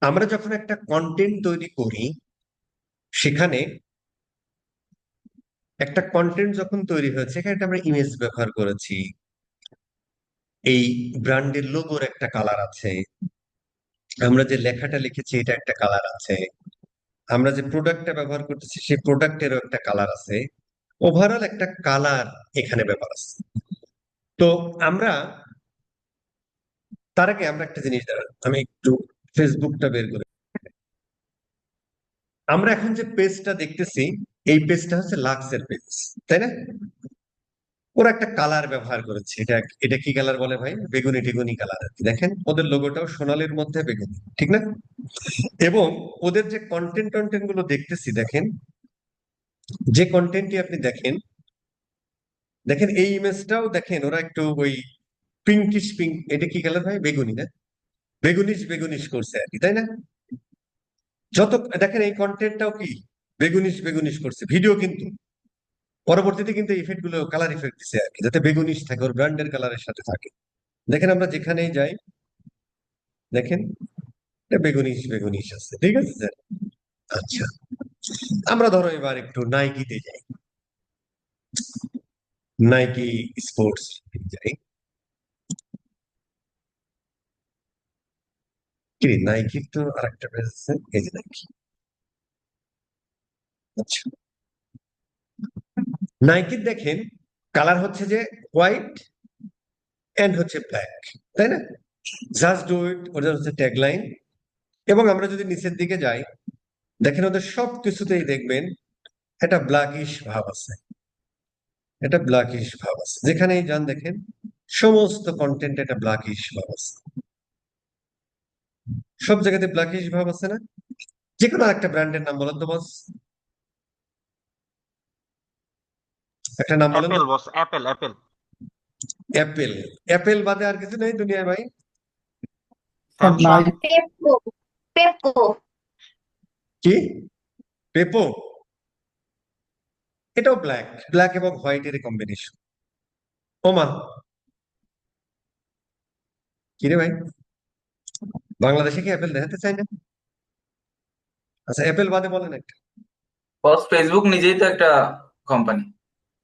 আমরা যখন একটা কন্টেন্ট তৈরি করি, সেখানে একটা কন্টেন্ট যখন তৈরি হয়েছে, এখানে আমরা ইমেজ ব্যবহার করেছি, এই ব্র্যান্ডের লোগোর একটা কালার আছে, আমরা যে লেখাটা লিখেছি এটা একটা কালার আছে, আমরা যে প্রোডাক্টটা ব্যবহার করতেছি সেই প্রোডাক্টেরও একটা কালার আছে, ওভারঅল একটা কালার এখানে ব্যাপার আছে। তো আমরা তার আগে আমরা একটা জিনিস দাঁড়ান, আমি একটু ফেসবুকটা বের করি। আমরা এখন যে পেজটা দেখতেছি, এই পেজটা হচ্ছে লাক্সের পেজ, তাই না? ওরা একটা কালার ব্যবহার করেছে, এটা এটা কি কালার বলে ভাই? বেগুনি টেগুনি কালার আর কি। দেখেন ওদের লোগোটাও সোনালির মধ্যে বেগুনি, ঠিক না? এবং ওদের যে কন্টেন্ট টন্টেন্ট গুলো দেখতেছি, দেখেন যে কন্টেন্টই আপনি দেখেন, দেখেন এই ইমেজটাও দেখেন ওরা একটু ওই পিঙ্কিশ পিঙ্ক, এটা কি কালার ভাই? বেগুনি না? বেগুনিশ বেগুনিশ করছে আর কি, তাই না? যত দেখেন এই কন্টেন্টটাও কি বেগুনিশ বেগুনিশ করছে, ভিডিও কিন্তু পরবর্তীতে কিন্তু ইফেক্ট গুলো কালার ইফেক্ট দিছে আর কি, যাতে বেগুনিশ থাকে, ওর ব্র্যান্ডের কালারের সাথে থাকে। দেখেন আমরা যেখানেই যাই, দেখেন এটা বেগুনিশ বেগুনিশ আছে, ঠিক আছে স্যার? আচ্ছা, আমরা ধরো এবার একটু নাইকিতে যাই, নাইকি স্পোর্টস যাই। কি নাইকির তো আরেকটা পেজ আছে, এই যে নাইকি। আচ্ছা, নাইকির দেখেন কালার হচ্ছে যে হোয়াইট এন্ড হচ্ছে ব্ল্যাক, তাই না? জাস্ট ডু ইট, ওদের হচ্ছে ট্যাগলাইন। এবং আমরা যদি নিচের দিকে যাই, দেখেন ওদের সব কিছুতেই দেখবেন একটা ব্ল্যাকিশ ভাব আছে, এটা ব্ল্যাকিশ ভাব আছে, যেখানেই যান দেখেন সমস্ত কন্টেন্ট একটা ব্ল্যাকিশ ভাব আছে, সব জায়গাতে ব্ল্যাকিশ ভাব আছে না? যে কোনো একটা ব্র্যান্ডের নাম বলেন তো বস, একটা নাম বলেন তো। অ্যাপেল বস, অ্যাপেল অ্যাপেল। অ্যাপেল? অ্যাপেল বাদে আর কিছু নেই দুনিয়ায় ভাই? স্যামসাং। নাই। পেপকো। পেপকো। কি? পেপো? এটাও ব্ল্যাক, ব্ল্যাক এবং হোয়াইটের কম্বিনেশন। ওমা, কি রে ভাই, বাংলাদেশে কি অ্যাপেল দেখাতে চায় না? আচ্ছা অ্যাপেল বাদে বলেন একটা। বস, ফেসবুক নিজেই তো একটা কোম্পানি।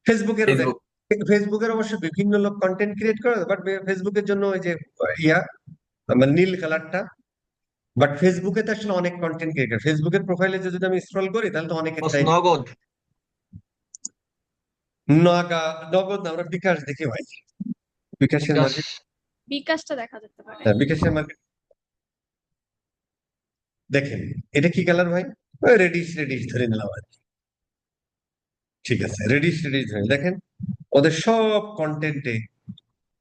ফেসবুকেরও দেখ, ফেসবুক। ফেসবুকের অবশ্য বিভিন্ন লোক কন্টেন্ট ক্রিয়েট করে, বাট ফেসবুকের জন্য ওই যে ইয়া মানে নীল কালারটা, বাট ফেসবুকে তো আসলে অনেক কন্টেন্ট ক্রিয়েটর, ফেসবুকের প্রোফাইলে যদি আমি স্ক্রল করি তাহলে তো অনেকের বস টাই নগদ। নাগা, নগদ না, আমরা বিকাশ দেখি ভাই, বিকাশের বিকাশ। মার্কেট। বিকাশটা দেখা যেতে পারে। হ্যাঁ বিকাশের মার্কেট দেখেন, এটা কি কালার ভাই? রেডিশ রেডিশ ধরে নিলাম আর কি। ঠিক আছে, রেডিশ রেডিশ ধরে দেখেন ওদের সব কন্টেন্টে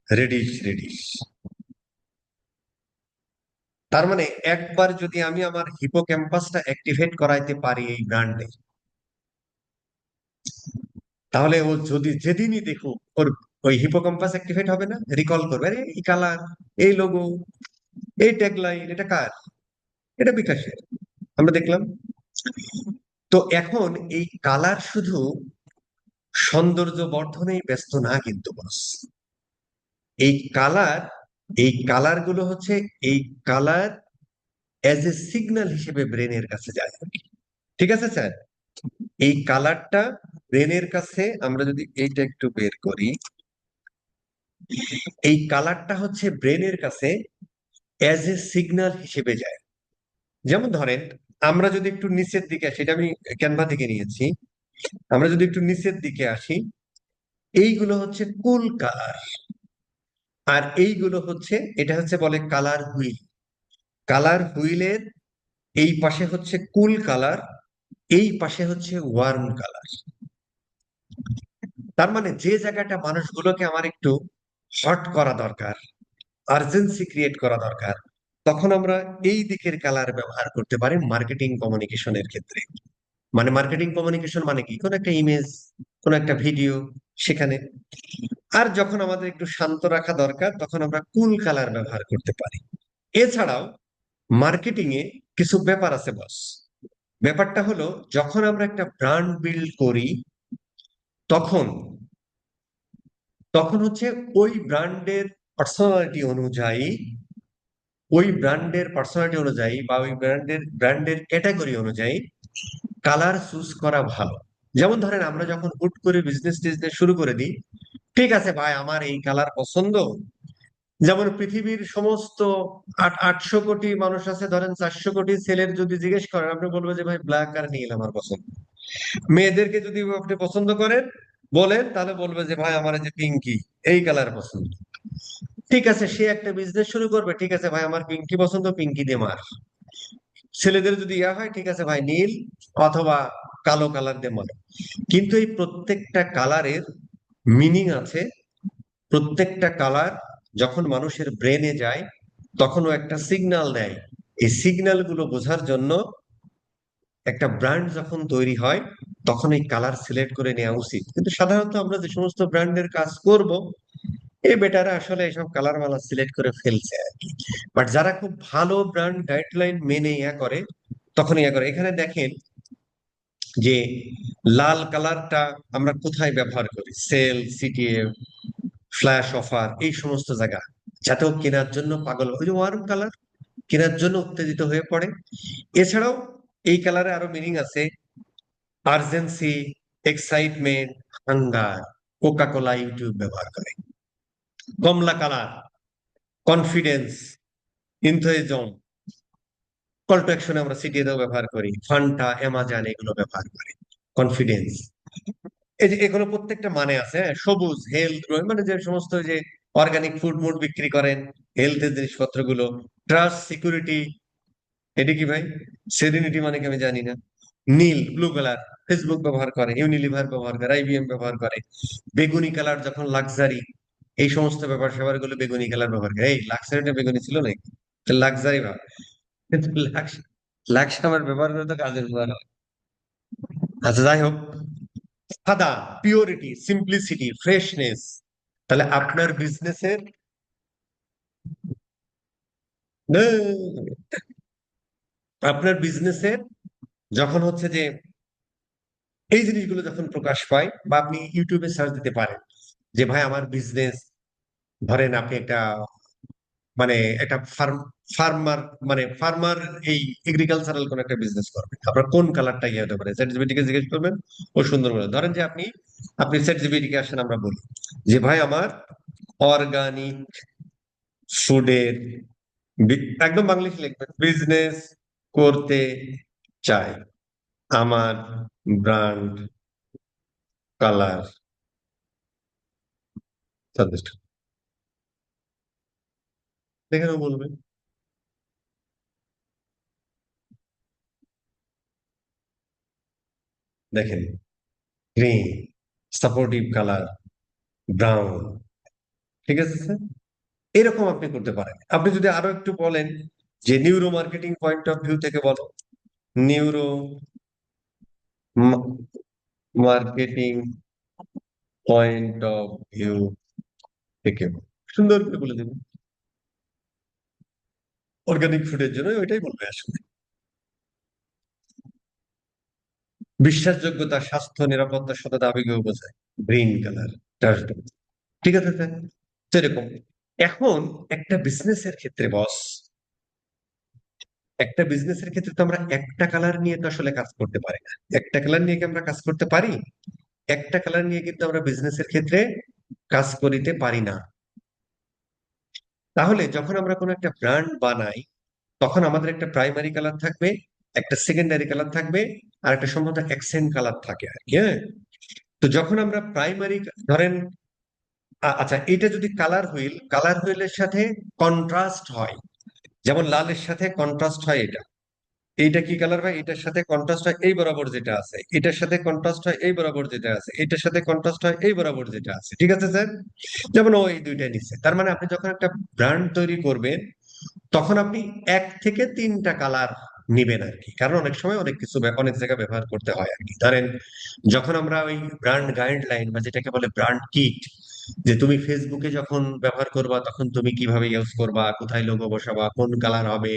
রেডিশ রেডিশ। তার মানে একবার যদি আমি আমার হিপোক্যাম্পাসটা অ্যাক্টিভেট করাইতে পারি এই ব্র্যান্ডে, তাহলে ও যদি যেদিনই দেখুক ওর ওই হিপোক্যাম্পাস অ্যাক্টিভেট হবে না, রিকল করবে, আরে এই কালার, এই লোগো, এই ট্যাগলাইন, এটা কার? এটা বিকাশের। আমরা দেখলাম। তো এখন এই কালার শুধু সৌন্দর্য বর্ধনেই ব্যস্ত না কিন্তু বস, এই কালার, এই কালার গুলো হচ্ছে, এই কালার অ্যাজ এ সিগন্যাল হিসেবে ব্রেনের কাছে যায় আর কি। ঠিক আছে স্যার? এই কালারটা ব্রেনের কাছে, আমরা যদি এইটা একটু বের করি, এই কালারটা হচ্ছে ব্রেনের কাছে অ্যাজ এ সিগন্যাল হিসেবে যায়। যেমন ধরেন আমরা যদি একটু নিচের দিকে আসি, এটা আমি ক্যানভা থেকে নিয়েছি, আমরা যদি একটু নিচের দিকে আসি, এইগুলো হচ্ছে কুল কালার, আর এইগুলো হচ্ছে, এটা হচ্ছে বলে কালার হুইল। কালার হুইলের এই পাশে হচ্ছে কুল কালার, এই পাশে হচ্ছে ওয়ার্ম কালার। তার মানে যে জায়গাটা মানুষগুলোকে আমার একটু হট করা দরকার, আর্জেন্সি ক্রিয়েট করা দরকার, তখন আমরা এই দিকের কালার ব্যবহার করতে পারি মার্কেটিং কমিউনিকেশনের ক্ষেত্রে। মানে মার্কেটিং কমিউনিকেশন মানে কি, কোন একটা ইমেজ, কোন একটা ভিডিও, সেখানে। আর যখন আমাদের একটু শান্ত রাখা দরকার, তখন আমরা কুল কালার ব্যবহার করতে পারি। এছাড়াও মার্কেটিং এ কিছু ব্যাপার আছে বস। ব্যাপারটা হলো, যখন আমরা একটা ব্র্যান্ড বিল্ড করি, তখন তখন হচ্ছে ওই ব্র্যান্ডের পার্সোনালিটি অনুযায়ী ওই ব্র্যান্ডের পার্সোনালিটি অনুযায়ী বা ওই ব্র্যান্ডের ক্যাটাগরি অনুযায়ী কালার চুজ করা ভালো। যেমন ধরেন আমরা যখন হুট করে বিজনেস টিজনেস শুরু করে দিই, ঠিক আছে ভাই আমার এই কালার পছন্দ, যেমন পৃথিবীর সমস্ত 800 কোটি মানুষ আছে, ধরেন 400 কোটি ছেলের যদি জিজ্ঞেস করেন আপনি বলবেন যে ভাই ব্ল্যাক আর নীল আমার পছন্দ। মেয়েদেরকে যদি আপনি পছন্দ করেন বলেন তাহলে বলবে যে ভাই আমার এই যে পিঙ্কি এই কালার পছন্দ। ঠিক আছে, সে একটা বিজনেস শুরু করবে, ঠিক আছে ভাই আমার পিঙ্কি পছন্দ, পিঙ্কি দিয়ে মার। ছেলেদের যদি ইয়া হয়, ঠিক আছে ভাই নীল অথবা কালো কালার দিয়ে মার। কিন্তু এই প্রত্যেকটা কালারের মিনিং আছে। প্রত্যেকটা কালার যখন মানুষের ব্রেনে যায় তখনও একটা সিগন্যাল দেয়। এই সিগন্যাল গুলো বোঝার জন্য একটা ব্র্যান্ড যখন তৈরি হয় তখন এই কালার সিলেক্ট করে নেওয়া উচিত। কিন্তু সাধারণত আমরা যে সমস্ত ব্র্যান্ডের কাজ করব এই বেটারা আসলে এইসব কালার মালা সিলেক্ট করে ফেলছে আর কি। বাট যারা খুব ভালো ব্র্যান্ড গাইডলাইন মেনে ইয়া করে তখন ইয়া করে। এখানে দেখেন যে লাল কালারটা আমরা কোথায় ব্যবহার করি, সেল, সিটিএফ, ফ্ল্যাশ অফার, এই সমস্ত জায়গা, যাতেও কেনার জন্য পাগল, ওই যে ওয়ার্ম কালার, কেনার জন্য উত্তেজিত হয়ে পড়ে। এছাড়াও এই কালারে আরো মিনিং আছে, urgency, excitement, hunger. Coca Cola YouTube ব্যবহার করে। কমলা colour confidence, enthusiasm, call to অ্যাকশনে আমরা সিটিএও ব্যবহার করি, ফান্টা, অ্যামাজন এগুলো ব্যবহার করি, কনফিডেন্স। এই যে এগুলো প্রত্যেকটা মানে আছে, হ্যাঁ? সবুজ হেলথ, মানে যে সমস্ত যে অর্গানিক ফুড মুড বিক্রি করেন, হেলথের জিনিসপত্র গুলো। ট্রাস্ট, সিকিউরিটি, এটা কি ভাই? সেরেনিটি মানে কি আমি জানি না। নীল, ব্লু কালার, ফেসবুক ব্যবহার করে, ইউনিলিভার ব্যবহার করে, আইবিএম ব্যবহার করে। বেগুনি কালার যখন লাক্সারি, এই সমস্ত ব্যাপার স্যাপার গুলো বেগুনি কালার ব্যবহার করে। এই লাক্সারিটা বেগুনি ছিল নাকি? লাক্সারি ভাব, কিন্তু লাক্স আমার ব্যবহার করে তো কাজের ব্যবহার হয়। আচ্ছা যাই হোক, সাদা, পিওরিটি, সিম্পলিসিটি, ফ্রেশনেস। তাহলে আপনার বিজনেসের আপনার বিজনেসের যখন হচ্ছে যে এই জিনিসগুলো যখন প্রকাশ পায়, বা আপনি ইউটিউবে সার্চ দিতে পারেন যে ভাই আমার বিজনেস, ধরেন আপনি একটা মানে একটা ফার্মার, মানে ফার্মার, এই এগ্রিকালচারাল কোন একটা বিজনেস করবেন, আপনার কোন কালারটা ইয়ে হতে পারে, চ্যাট জিপিটি কে জিজ্ঞেস করবেন, ও সুন্দর বলে। ধরেন যে আপনি আপনি চ্যাট জিপিটি কে আসেন, আমরা বলি যে ভাই আমার অর্গানিক ফুডের, একদম বাংলিশ লিখবেন, বিজনেস করতে চাই, আমার ব্র্যান্ড কালার সাজেস্ট, দেখেন ও বলবে। দেখেন, গ্রিন, সাপোর্টিভ কালার, ব্রাউন, ঠিক আছে স্যার? এরকম আপনি করতে পারেন। আপনি যদি আরো একটু বলেন যে neuro marketing point of view থেকে বলো, neuro marketing point of view থেকে সুন্দর করে বলে দেবেন। অর্গানিক ফুডের জন্য ওইটাই বলবে আসলে। বিশ্বাসযোগ্যতা, স্বাস্থ্য, নিরাপত্তা, সততা, আবেগেও বোঝায়, গ্রিন কালার, ঠিক আছে স্যার? তো এরকম। এখন একটা বিজনেসের ক্ষেত্রে বস, একটা বিজনেসের ক্ষেত্রে তো আমরা একটা কালার নিয়ে তো আসলে কাজ করতে পারি না। একটা কালার নিয়ে কি আমরা কাজ করতে পারি? একটা কালার নিয়ে কিন্তু আমরা বিজনেসের ক্ষেত্রে কাজ করিতে পারি না। তাহলে যখন আমরা কোনো একটা ব্র্যান্ড বানাই তখন আমাদের একটা প্রাইমারি কালার থাকবে, একটা সেকেন্ডারি কালার থাকবে, আর একটা সম্ভবত অ্যাকসেন্ট কালার থাকে আর কি, হ্যাঁ? তো যখন আমরা প্রাইমারি, ধরেন আচ্ছা, এটা যদি কালার হুইলের সাথে কন্ট্রাস্ট হয়, যেমন লালের সাথে কন্ট্রাস্ট হয় এটা, এইটা কি কালার ভাই, এটার সাথে কন্ট্রাস্ট হয় এই বরাবর যেটা আছে, এটার সাথে কন্ট্রাস্ট হয় এই বরাবর যেটা আছে, এটার সাথে কন্ট্রাস্ট হয় এই বরাবর যেটা আছে, ঠিক আছে স্যার? যেমন ও এই দুইটা নিচ্ছে। তার মানে আপনি যখন একটা ব্র্যান্ড তৈরি করবেন তখন আপনি 1 থেকে 3টা কালার নিবেন আর কি, কারণ অনেক সময় অনেক কিছু অনেক জায়গায় ব্যবহার করতে হয় আর কি। ধরেন যখন আমরা ওই ব্র্যান্ড গাইডলাইন বা যেটাকে বলে ব্র্যান্ড কিট, যে তুমি ফেসবুকে যখন ব্যবহার করবা তখন তুমি কিভাবে ইউজ করবা, কোথায় লোগো বসাবা, কোন কালার হবে,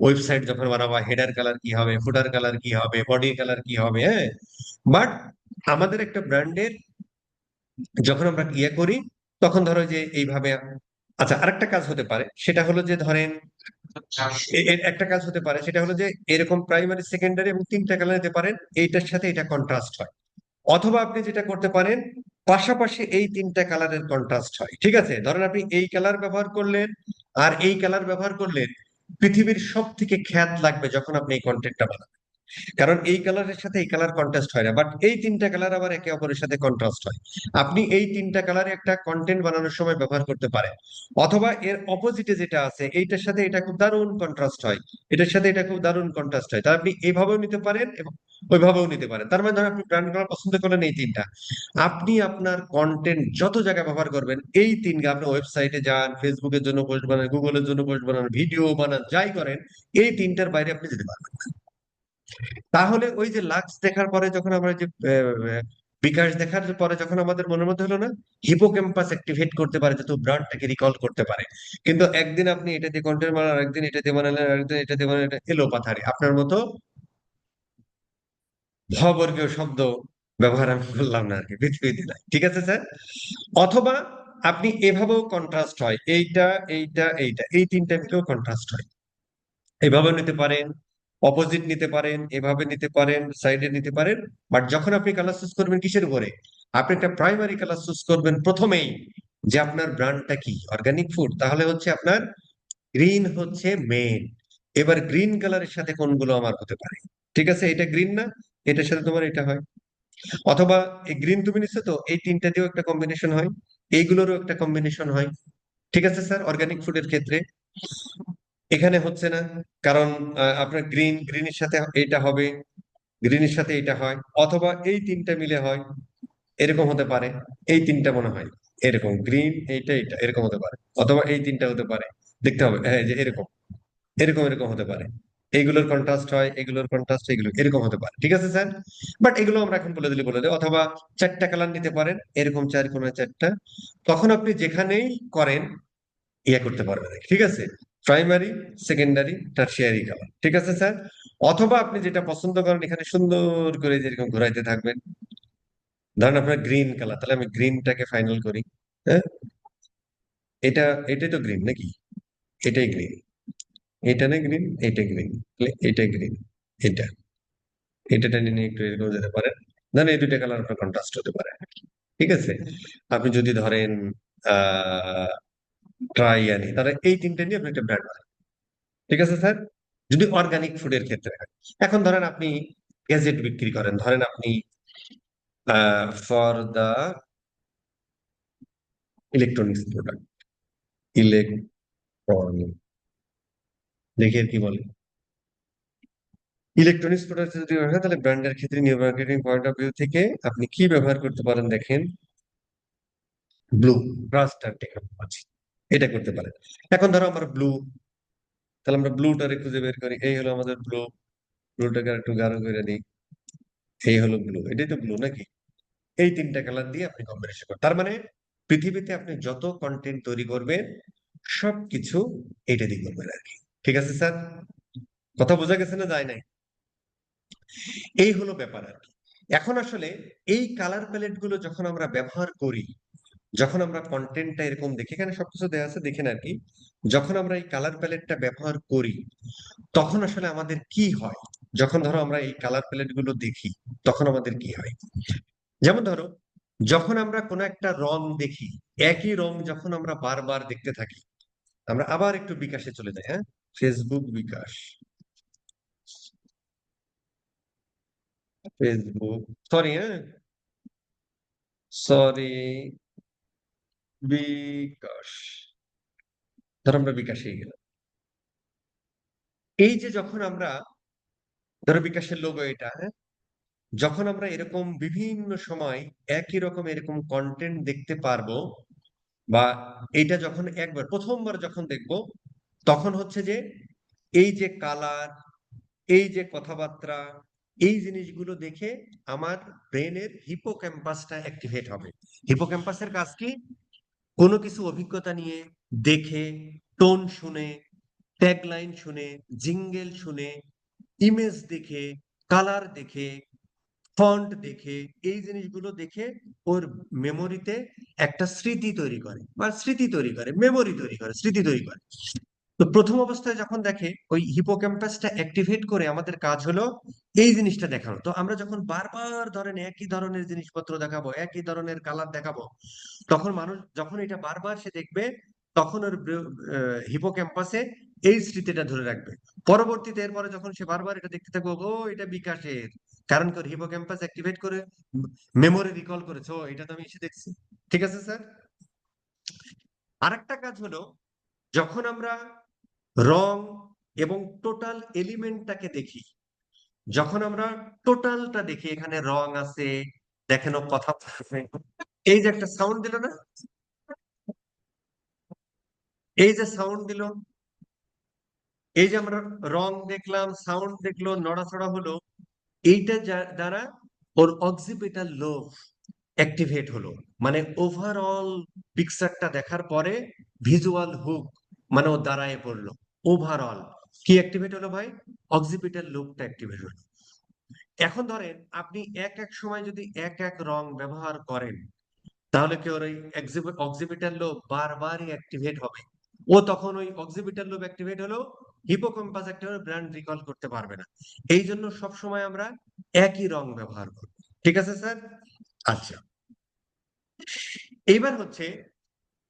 ওয়েবসাইট যখন বানাবা হেডার কালার কি হবে, ফুটার কালার কি হবে, বডি কালার কি হবে, হ্যাঁ? বাট আমাদের একটা ব্র্যান্ডের যখন আমরা করি তখন ধরো যে এইভাবে। আচ্ছা, আরেকটা কাজ হতে পারে, সেটা হলো যে ধরেন এর একটা কাজ হতে পারে, সেটা হলো যে এরকম প্রাইমারি সেকেন্ডারি এবং তিনটা কালার নিতে পারেন, এইটার সাথে এটা কন্ট্রাস্ট হয়। অথবা আপনি যেটা করতে পারেন, পাশাপাশি এই তিনটা কালারের কন্ট্রাস্ট হয়। ঠিক আছে, ধরেন আপনি এই কালার ব্যবহার করলেন আর এই কালার ব্যবহার করলেন, পৃথিবীর সব থেকে খ্যাত লাগবে যখন আপনি এই কন্টেন্টটা বানাবেন। কারণ এই কালারের সাথে এই কালার কন্ট্রাস্ট হয় না, বাট এই তিনটা কালার আবার একে অপরের সাথে কন্ট্রাস্ট হয়। আপনি এই তিনটা কালারে একটা কন্টেন্ট বানানোর সময় ব্যবহার করতে পারেন। অথবা এর অপোজিটে যেটা আছে, এইটার সাথে এটা খুব দারুণ কন্ট্রাস্ট হয়, এটার সাথে এটা খুব দারুণ কন্ট্রাস্ট হয়। তার আপনি এইভাবেও নিতে পারেন এবং ওইভাবেও নিতে পারেন। তার মানে ধরেন আপনি ব্র্যান্ড কালার পছন্দ করলেন এই তিনটা, আপনি আপনার কন্টেন্ট যত জায়গায় ব্যবহার করবেন এই তিনটা, আপনি ওয়েবসাইটে যান, ফেসবুকের জন্য পোস্ট বানান, গুগলের জন্য পোস্ট বানান, ভিডিও বানান, যাই করেন, এই তিনটার বাইরে আপনি যেতে পারবেন না। তাহলে ওই যে লাক্স দেখার পরে যখন আমরা যে বিকাশ দেখার পরে যখন আমাদের মনের মধ্যে হলো না, হিপোক্যাম্পাস অ্যাক্টিভেট করতে পারে, যাতে ব্রান্ডটাকে রিকল করতে পারে। কিন্তু একদিন আপনি এটা দিয়ে কন্টেন্ট বানান, একদিন এটা দিয়ে বানালেন, আরেকদিন এটা দিয়ে বানালেন, এটা এলো পাথারি, আপনার মতো ভবর্গীয় শব্দ ব্যবহার আমি করলাম না আর কি, পৃথিবীতে নাই। ঠিক আছে স্যার? অথবা আপনি এভাবেও কন্ট্রাস্ট হয়, এইটা এইটা এইটা এই তিনটা মিলেও কন্ট্রাস্ট হয়, এভাবে নিতে পারেন, অপোজিট নিতে পারেন, এভাবে নিতে পারেন, সাইডে নিতে পারেন। বাট যখন আপনি কালার চুজ করবেন কিসের উপরে, আপনি একটা প্রাইমারি কালার চুজ করবেন প্রথমেই, যে আপনার ব্র্যান্ডটা কি, অর্গানিক ফুড, তাহলে হচ্ছে আপনার গ্রিন হচ্ছে মেন। এবার গ্রিন কালারের সাথে কোনগুলো আমার হতে পারে? ঠিক আছে, এটা গ্রিন না, এটার সাথে তোমার এটা হয়। অথবা এই গ্রিন তুমি নিচ্ছ তো, এই তিনটা দিয়েও একটা কম্বিনেশন হয়, এইগুলোরও একটা কম্বিনেশন হয়। ঠিক আছে স্যার, অর্গানিক ফুডের ক্ষেত্রে এখানে হচ্ছে না, কারণ আপনার গ্রিনের সাথে এটা হবে, গ্রিনের সাথে এটা হয়, অথবা এই তিনটা মিলে হয়, এরকম হতে পারে। এই তিনটা মনে হয় এরকম, গ্রিন এইটা এটা এরকম হতে পারে, অথবা এই তিনটা হতে পারে। দেখতে হবে, হ্যাঁ, যে এরকম এরকম এরকম হতে পারে, এইগুলোর কন্ট্রাস্ট হয়, এগুলোর কন্ট্রাস্ট, এগুলো এরকম হতে পারে। ঠিক আছে স্যার? বাট এগুলো আমরা এখন বলে দিলে বলে দেবো। অথবা চারটা কালার নিতে পারেন, এরকম চার কোণে চারটা, তখন আপনি যেখানেই করেন ইয়ে করতে পারবেন। ঠিক আছে, প্রাইমারি, সেকেন্ডারি, টারশিয়ারি কালার। ঠিক আছে স্যার? অথবা আপনি যেটা পছন্দ করেন, এখানে সুন্দর করে যেরকম ঘোরাইতে থাকবেন। ধরেন আপনার গ্রিন কালার, তাহলে আমি গ্রিনটাকে ফাইনাল করি। হ্যাঁ, এটা এটাই তো গ্রিন নাকি? এটাই গ্রিন, এটা না গ্রিন, এটা গ্রিন, এটা গ্রিন, এটা এটা টেনে নিয়ে একটু এরকম যেতে পারেন। ধরেন এই দুইটা কালার আপনার কন্ট্রাস্ট হতে পারে। ঠিক আছে, আপনি যদি ধরেন আহ ট্রাই আনি, তাহলে এই তিনটে নিয়ে আপনি একটা ব্র্যান্ড বানান। ঠিক আছে স্যার? যদি অর্গানিক ফুডের ক্ষেত্রে হয়। এখন ধরেন আপনি গ্যাজেট বিক্রি করেন, ধরেন আপনি for the electronics product, electronic, দেখি আর কি বলে, ইলেকট্রনিক্স প্রোডাক্ট যদি হয়, তাহলে ব্র্যান্ডের ক্ষেত্রে new marketing point of view থেকে আপনি কি ব্যবহার করতে পারেন দেখেন, ব্লু, ট্রাস্ট আর টেকনোলজি, এটা করতে পারেন। এখন ধরো আমার ব্লু, তাহলে আমরা ব্লুটারে খুঁজে বের করি, এই হলো আমাদের ব্লু, ব্লুটাকে একটু গাঢ় করে নিই, এই হলো ব্লু, এটাই তো ব্লু নাকি? এই তিনটা কালার দিয়ে আপনি কম্বিনেশন করেন। তার মানে পৃথিবীতে আপনি যত কন্টেন্ট তৈরি করবেন সবকিছু এটা দিয়ে করবেন আর কি। ঠিক আছে স্যার? কথা বোঝা গেছে না যায় নাই? এই হলো ব্যাপার আর কি। এখন আসলে এই কালার প্যালেট গুলো যখন আমরা ব্যবহার করি, যখন আমরা কন্টেন্টটা এরকম দেখি, এখানে সবকিছু দেওয়া আছে দেখেন আর কি, যখন আমরা এই কালার প্যালেটটা ব্যবহার করি, তখন আসলে আমাদের কি হয়? যখন ধরো আমরা এই কালার প্যালেট গুলো দেখি, তখন আমাদের কি হয়? যেমন ধরো, যখন আমরা কোনো একটা রং দেখি, একই রং যখন আমরা বারবার দেখতে থাকি, আমরা আবার একটু বিকাশে চলে যাই, হ্যাঁ, ফেসবুক বিকাশ, ফেসবুক, সরি, হ্যাঁ, সরি, বিকাশ, ধরো আমরা বিকাশে গেলাম। এই যে যখন আমরা, ধরো বিকাশের লোগো এটা, হ্যাঁ, যখন আমরা এরকম বিভিন্ন সময় একই রকম এরকম কন্টেন্ট দেখতে পারবো, বা এটা যখন একবার প্রথমবার যখন দেখবো, তখন হচ্ছে যে এই যে কালার, এই যে কথাবার্তা, এই জিনিসগুলো দেখে আমার ব্রেনের হিপোক্যাম্পাসটা অ্যাক্টিভেট হবে। হিপোক্যাম্পাসের কাজ কি? কোনো কিছু অভিজ্ঞতা নিয়ে, দেখে, টোন শুনে, ট্যাগলাইন শুনে, জিঙ্গেল শুনে, ইমেজ দেখে, কালার দেখে, ফন্ট দেখে, এই জিনিসগুলো দেখে ওর মেমোরিতে একটা স্মৃতি তৈরি করে, বা স্মৃতি তৈরি করে, মেমোরি তৈরি করে, স্মৃতি তৈরি করে। তো প্রথম অবস্থায় যখন দেখে ওই হিপোক্যাম্পাসটা অ্যাক্টিভেট করে আমাদের কাজ হলো এই জিনিসটা দেখানো। তো আমরা যখন বারবার ধরেন একই ধরনের জিনিসপত্র দেখাবো, একই ধরনের কালার দেখাবো, তখন মানুষ যখন এটা বারবার সে দেখবে, তখন ওর হিপোক্যাম্পাসে এই স্মৃতিটা ধরে রাখবে। পরবর্তীতে এরপরে যখন সে বারবার এটা দেখতে থাকবে, ও এটা বিকাশের, কারণ কি হিপোক্যাম্পাস অ্যাক্টিভেট করে মেমোরি রিকল করেছে, ও এটা তো আমি এসে দেখছি। ঠিক আছে স্যার। আরেকটা কাজ হলো, যখন আমরা রং এবং টোটাল এলিমেন্টটাকে দেখি, যখন আমরা টোটালটা দেখি, এখানে রং আছে, দেখেন ও কথা বলছে, এই যে একটা সাউন্ড দিল না, এই যে সাউন্ড দিল, এই যে আমরা রং দেখলাম, সাউন্ড দেখলো, নড়াচড়া হলো, এইটা দ্বারা ওর অক্সিপিটাল লোব অ্যাক্টিভেট হলো। মানে ওভারঅল পিকচারটা দেখার পরে ভিজুয়াল হুক মানে ও দাঁড়ায় পড়লো। ওভারঅল কি অ্যাক্টিভেট হলো ভাই? অক্সিপিটাল লোবটা অ্যাক্টিভেট হলো। এখন ধরেন আপনি এক এক সময় যদি এক এক রং ব্যবহার করেন, তাহলে কি ওর ওই অক্সিপিটাল লোব বারবারই অ্যাক্টিভেট হবে। ও তখন ওই অক্সিপিটাল লোব অ্যাক্টিভেট হলো, হিপোক্যাম্পাস অ্যাক্টিভেট, ব্র্যান্ড রিকল করতে পারবে না। এই জন্য সবসময় আমরা একই রং ব্যবহার করব। ঠিক আছে স্যার। আচ্ছা, এইবার হচ্ছে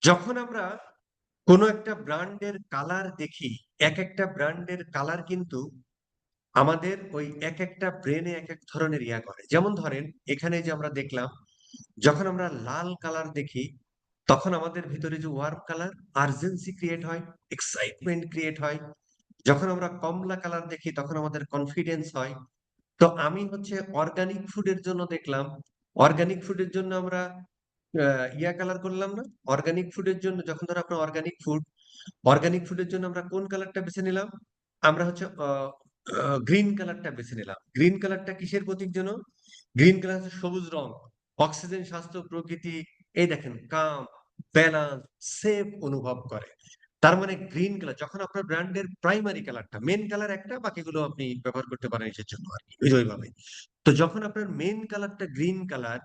যখন আমরা কোনো একটা ব্র্যান্ডের কালার দেখি, এক একটা ব্র্যান্ডের কালার কিন্তু আমাদের ওই এক একটা ব্রেনে এক এক ধরনের ইয়া করে। যেমন ধরেন এখানে যে আমরা দেখলাম, যখন আমরা লাল কালার দেখি, তখন আমাদের ভিতরে যে ওয়ার্ম কালার, আর্জেন্সি ক্রিয়েট হয়, এক্সাইটমেন্ট ক্রিয়েট হয়। যখন আমরা কমলা কালার দেখি, তখন আমাদের কনফিডেন্স হয়। তো আমি হচ্ছে অর্গানিক ফুডের জন্য দেখলাম, অর্গানিক ফুডের জন্য আমরা ইয়া কালার করলাম না? অর্গানিক ফুডের জন্য যখন ধরো আপনার অর্গানিক ফুডের জন্য আমরা কোন কালারটা বেছে নিলাম? আমরা হচ্ছে গ্রিন কালারটা বেছে নিলাম। গ্রিন কালারটা কিসের প্রতীক যেন? গ্রিন কালার হচ্ছে সবুজ রং, অক্সিজেন, স্বাস্থ্য, প্রকৃতি, এই দেখেন কাম, ব্যালেন্স, সেফ অনুভব করে। তার মানে গ্রিন কালার যখন আপনার ব্র্যান্ডের প্রাইমারি কালারটা, মেন কালার একটা, বাকিগুলো আপনি ব্যবহার করতে পারেন এসের জন্য আর কি, ওইভাবে। তো যখন আপনার মেন কালারটা গ্রিন কালার,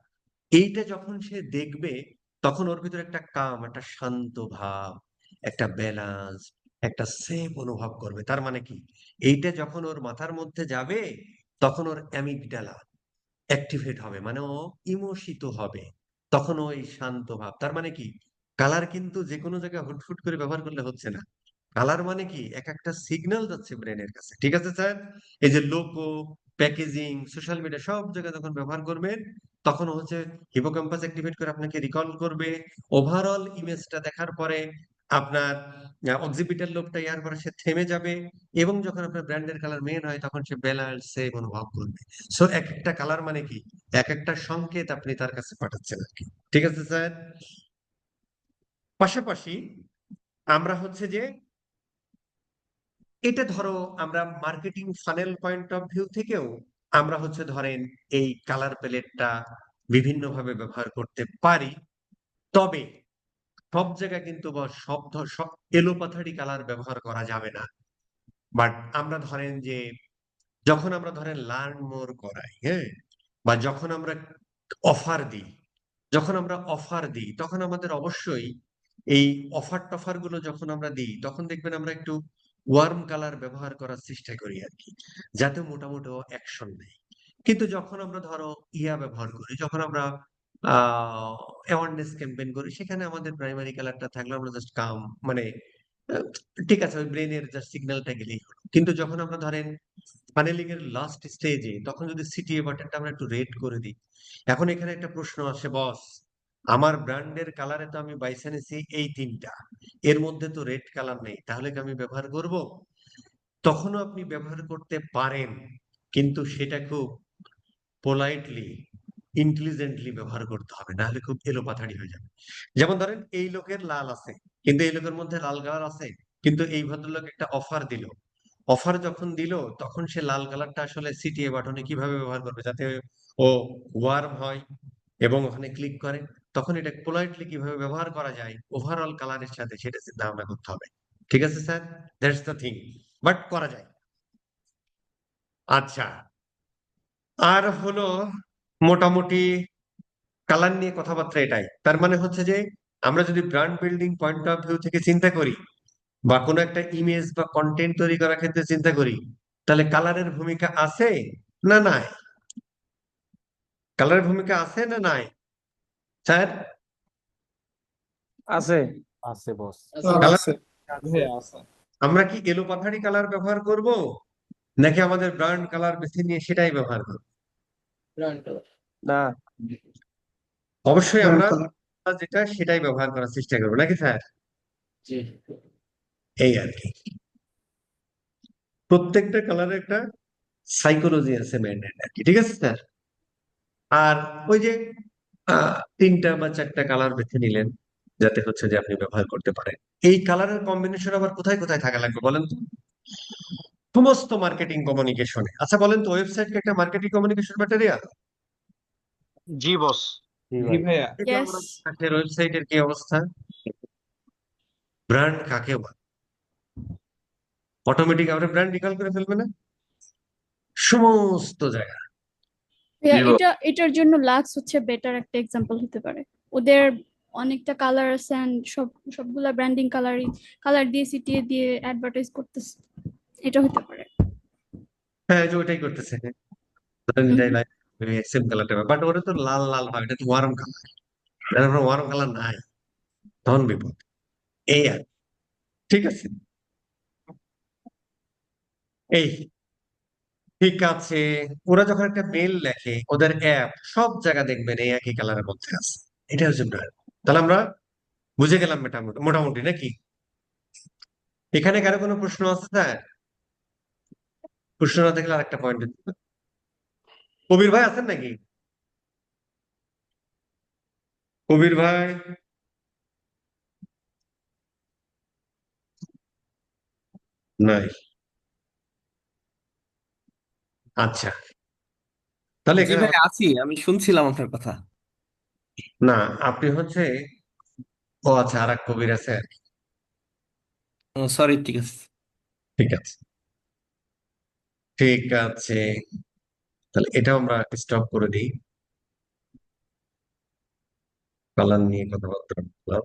এইটা যখন সে দেখবে, তখন ওর ভিতরে একটা কাম, একটা শান্ত ভাব, একটা ব্যালেন্স, একটা সেফ অনুভব করবে। তার মানে কি, এইটা যখন ওর মাথার মধ্যে যাবে, তখন ওর অ্যামিগডালা অ্যাক্টিভেট হবে, মানে ও ইমোশিত হবে, তখন ওই শান্ত ভাব। তার মানে কি, কালার কিন্তু যে কোনো জায়গায় হুটফুট করে ব্যবহার করলে হচ্ছে না। কালার মানে কি, এক একটা সিগন্যাল যাচ্ছে ব্রেনের কাছে। ঠিক আছে স্যার। এই যে লোগো, প্যাকেজিং, সোশ্যাল মিডিয়া সব জায়গায় যখন ব্যবহার করবেন, তখন হচ্ছে হিপোক্যাম্পাস অ্যাক্টিভেট করে আপনাকে রিকল করবে। ওভারঅল ইমেজটা দেখার পরে আপনার অক্সিপিটাল লোবটা ইয়ার পরে সে থেমে যাবে, এবং যখন আপনার ব্র্যান্ডের কালার মেন হয়, তখন সে ব্যালেন্স সেভ অনুভব করবে। সো এক একটা কালার মানে কি, এক একটা সংকেত আপনি তার কাছে পাঠাচ্ছেন আর কি। ঠিক আছে স্যার। পাশাপাশি আমরা হচ্ছে যে এটা ধরো আমরা marketing funnel point of view থেকেও আমরা হচ্ছে ধরেন এই কালার প্যালেটটা বিভিন্ন ভাবে ব্যবহার করতে পারি। তবে সব জায়গায় কিন্তু বা সব এলোপাথারি কালার ব্যবহার করা যাবে না। বাট আমরা ধরেন যে যখন আমরা ধরেন লার্ন মোর করাই, হ্যাঁ, বা যখন আমরা অফার দিই, তখন আমাদের অবশ্যই এই টফার গুলো যখন আমরা দিই, তখন দেখবেন আমরা একটু ওয়ার্ম কালার ব্যবহার করার চেষ্টা করি আর কি, যাতে মোটামুটি অ্যাকশন নেই। কিন্তু যখন আমরা ধরো ইয়া ব্যবহার করি, যখন আমরা অ্যাওয়ারনেস ক্যাম্পেইন করি, সেখানে আমাদের প্রাইমারি কালারটা থাকলে আমরা জাস্ট কাম, মানে আহ, ঠিক আছে, ওই ব্রেনের জাস্ট সিগন্যালটা গেলেই হলো। কিন্তু যখন আমরা ধরেন ফানেলিং এর লাস্ট স্টেজে, তখন যদি সিটিএ বাটনটা আমরা একটু রেড করে দিই, এখন এখানে একটা প্রশ্ন আসে, বস আমার ব্র্যান্ডের কালারে তো আমি বাইছে নিছি এই তিনটা, এর মধ্যে তো রেড কালার নেই, তাহলে কি আমি ব্যবহার করব? তখনও আপনি ব্যবহার করতে পারেন, কিন্তু সেটা খুব পোলাইটলি, ইন্টেলিজেন্টলি ব্যবহার করতে হবে, নাহলে খুব এলোপাথাড়ি হয়ে যাবে। যেমন ধরেন এই লোকের লাল আছে, কিন্তু এই লোকের মধ্যে লাল কালার আছে, কিন্তু এই ভদ্রলোক একটা অফার দিল, অফার যখন দিল, তখন সে লাল কালারটা আসলে সিটিএ বাটনে কিভাবে ব্যবহার করবে যাতে ও ওয়ার্ম হয় এবং ওখানে ক্লিক করে, তখন এটা পোলাইটলি কিভাবে ব্যবহার করা যায় ওভারঅল কালারের সাথে, সেটা চিন্তা ভাবনা করতে হবে। ঠিক আছে sir, that's the thing, but করা যায়। আচ্ছা, আর হলো মোটামুটি কালার নিয়ে কথাবার্তা এটাই। তার মানে হচ্ছে যে আমরা যদি brand building point of view থেকে চিন্তা করি, বা কোনো একটা ইমেজ বা কন্টেন্ট তৈরি করার ক্ষেত্রে চিন্তা করি, তাহলে কালারের ভূমিকা আছে না নাই? কালারের ভূমিকা আছে না নাই স্যার? আছে আছে বস। কালার আছে আমরা কি এলো পাথারি কালার ব্যবহার করব, নাকি আমাদের ব্র্যান্ড কালার বেছে নিয়ে সেটাই ব্যবহার করব? না অবশ্যই আমরা কালার যেটা সেটাই ব্যবহার করার চেষ্টা করবো, নাকি স্যার? এই আর কি, প্রত্যেকটা কালারের একটা সাইকোলজি আছে মেনটেন আর কি, ঠিক আছে স্যার? আর ওই যে তিনটা বা চারটা কালার বেছে নিলেন যাতে হচ্ছে যে আপনি ব্যবহার করতে পারেন। এই কালারের কম্বিনেশন আবার কোথায় কোথায় থাকা লাগবে বলেন তো? সমস্ত মার্কেটিং কমিউনিকেশনে। আচ্ছা বলেন তো, ওয়েবসাইট কি একটা মার্কেটিং কমিউনিকেশন ম্যাটেরিয়াল? জি বস। জি জি ভাই। ভাইয়া ইয়েস। ওয়েবসাইটের কি অবস্থা? ব্র্যান্ড কাকে বলে? অটোমেটিক আমরা ব্র্যান্ড রিকল করে ফেলবে না সমস্ত জায়গা? এটার জন্য লাক্স হচ্ছে বেটার একটা এক্সাম্পল হতে পারে। ওদের অনেকটা কালার আছে and সবগুলা ব্র্যান্ডিং কালার দিয়ে সিটিয়ে দিয়ে অ্যাডভার্টাইজ করতেছে, এটা হতে পারে। হ্যাঁ, এই যে ওইটাই করতেছে। ধরেন হুম। এটাই সেম কালারটা, বাট ওটা তো লাল লাল হয়, এটা তো ওয়ার্ম কালার। ওয়ার্ম কালার নাই, তখন বিপদ। এই আর কি। ঠিক আছে, এই ঠিক আছে। ওরা যখন একটা মেল লেখে, ওদের অ্যাপ সব জায়গা দেখবেন এই একই কালারের মধ্যে আছে। এটা হচ্ছে ব্র্যান্ড। তাহলে আমরা বুঝে গেলাম মোটামুটি মোটামুটি, নাকি? এখানে কারো কোনো প্রশ্ন আছে স্যার? প্রশ্ন না থাকলে আরেকটা পয়েন্ট। কবির ভাই আছেন নাকি? কবির ভাই? নাই? আচ্ছা, তাহলে জি এখানে ভাই, আছি, আমি শুনছিলাম আপনার কথা। না, আপনি হচ্ছে, ও আচ্ছা, আর এক কবির আছে আর কি। সরি, ঠিক আছে। ঠিক আছে, ঠিক আছে, তাহলে এটাও আমরা স্টপ করে দিই। কালার নিয়ে কথাবার্তা বললাম।